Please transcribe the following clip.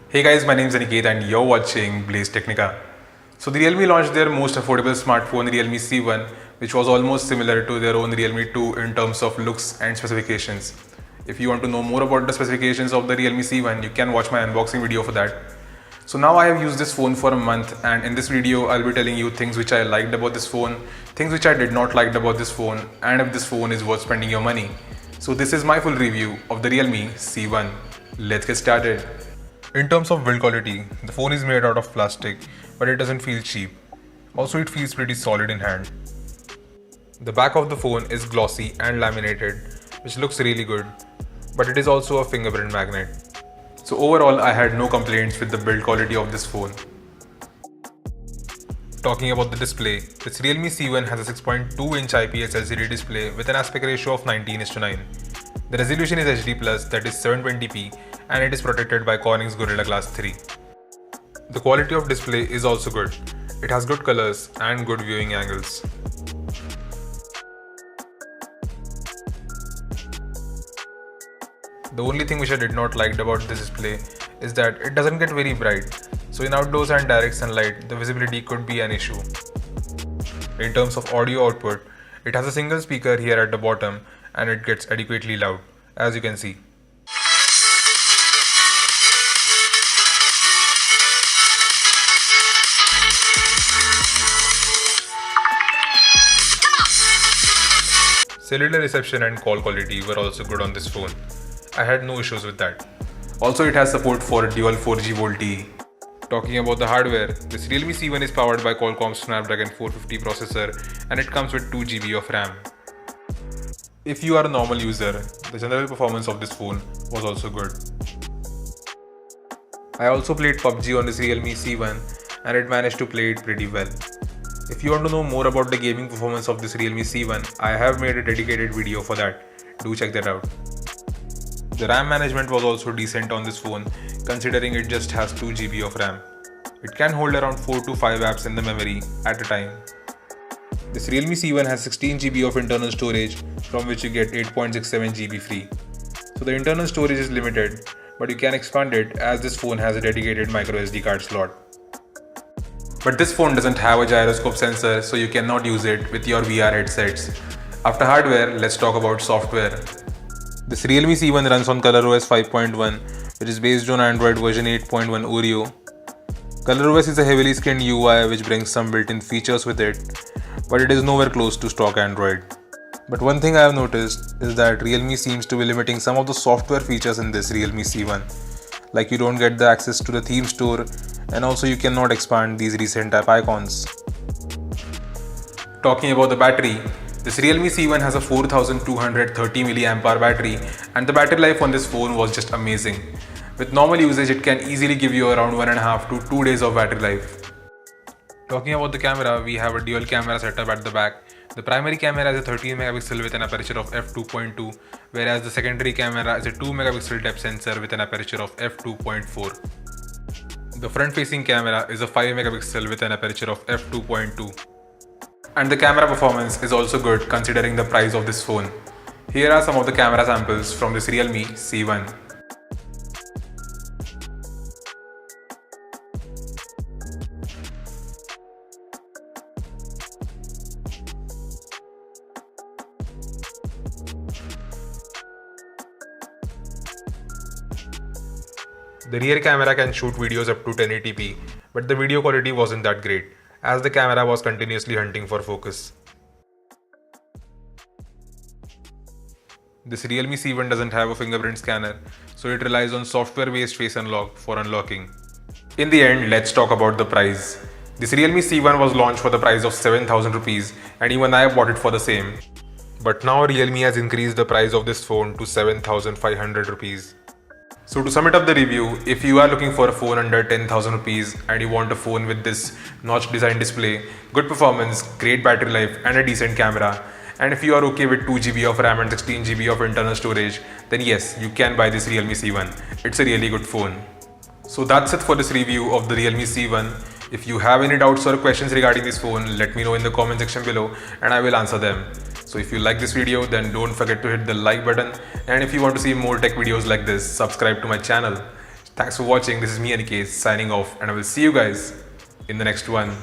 Hey guys, my name is Aniket and you're watching Blaze Technica. So the Realme launched their most affordable smartphone Realme C1, which was almost similar to their own Realme 2 in terms of looks and specifications. If you want to know more about the specifications of the Realme C1, you can watch my unboxing video for that. So now I have used this phone for a month, and in this video I'll be telling you things which I liked about this phone, things which I did not like about this phone, and if this phone is worth spending your money. So this is my full review of the Realme C1. Let's get started. In terms of build quality, the phone is made out of plastic, but it doesn't feel cheap. Also, it feels pretty solid in hand. The back of the phone is glossy and laminated, which looks really good, but it is also a fingerprint magnet. So overall, I had no complaints with the build quality of this phone. Talking about the display, this Realme C1 has a 6.2-inch IPS LCD display with an aspect ratio of 19:9. The resolution is HD+, that is 720p, and it is protected by Corning's Gorilla Glass 3. The quality of display is also good. It has good colors and good viewing angles. The only thing which I did not like about this display is that it doesn't get very bright, so in outdoors and direct sunlight, the visibility could be an issue. In terms of audio output, it has a single speaker here at the bottom and it gets adequately loud, as you can see. Cellular reception and call quality were also good on this phone. I had no issues with that. Also, it has support for dual 4G VoLTE. Talking about the hardware, this Realme C1 is powered by Qualcomm's Snapdragon 450 processor and it comes with 2GB of RAM. If you are a normal user, the general performance of this phone was also good. I also played PUBG on this Realme C1 and it managed to play it pretty well. If you want to know more about the gaming performance of this Realme C1, I have made a dedicated video for that. Do check that out. The RAM management was also decent on this phone, considering it just has 2GB of RAM. It can hold around 4 to 5 apps in the memory at a time. This Realme C1 has 16GB of internal storage, from which you get 8.67GB free. So the internal storage is limited, but you can expand it as this phone has a dedicated microSD card slot. But this phone doesn't have a gyroscope sensor, so you cannot use it with your VR headsets. After hardware, let's talk about software. This Realme C1 runs on ColorOS 5.1, which is based on Android version 8.1 Oreo. ColorOS is a heavily skinned UI which brings some built-in features with it, but it is nowhere close to stock Android. But one thing I have noticed is that Realme seems to be limiting some of the software features in this Realme C1. Like you don't get the access to the theme store, and also you cannot expand these recent app icons. Talking about the battery, this Realme C1 has a 4230 mAh battery and the battery life on this phone was just amazing. With normal usage, it can easily give you around 1.5 to 2 days of battery life. Talking about the camera, we have a dual camera setup at the back. The primary camera is a 13 megapixel with an aperture of f2.2, whereas the secondary camera is a 2 megapixel depth sensor with an aperture of f2.4. The front-facing camera is a 5 megapixel with an aperture of f2.2. And the camera performance is also good considering the price of this phone. Here are some of the camera samples from this Realme C1. The rear camera can shoot videos up to 1080p, but the video quality wasn't that great, as the camera was continuously hunting for focus. This Realme C1 doesn't have a fingerprint scanner, so it relies on software-based face unlock for unlocking. In the end, let's talk about the price. This Realme C1 was launched for the price of 7,000 rupees and even I bought it for the same. But now Realme has increased the price of this phone to 7,500 rupees. So to sum it up the review, if you are looking for a phone under 10,000 rupees and you want a phone with this notch design display, good performance, great battery life and a decent camera, and if you are okay with 2GB of RAM and 16GB of internal storage, then yes, you can buy this Realme C1. It's a really good phone. So that's it for this review of the Realme C1. If you have any doubts or questions regarding this phone, let me know in the comment section below and I will answer them. So if you like this video, then don't forget to hit the like button, and if you want to see more tech videos like this, subscribe to my channel. Thanks for watching. This is me, Aniket, signing off, and I will see you guys in the next one.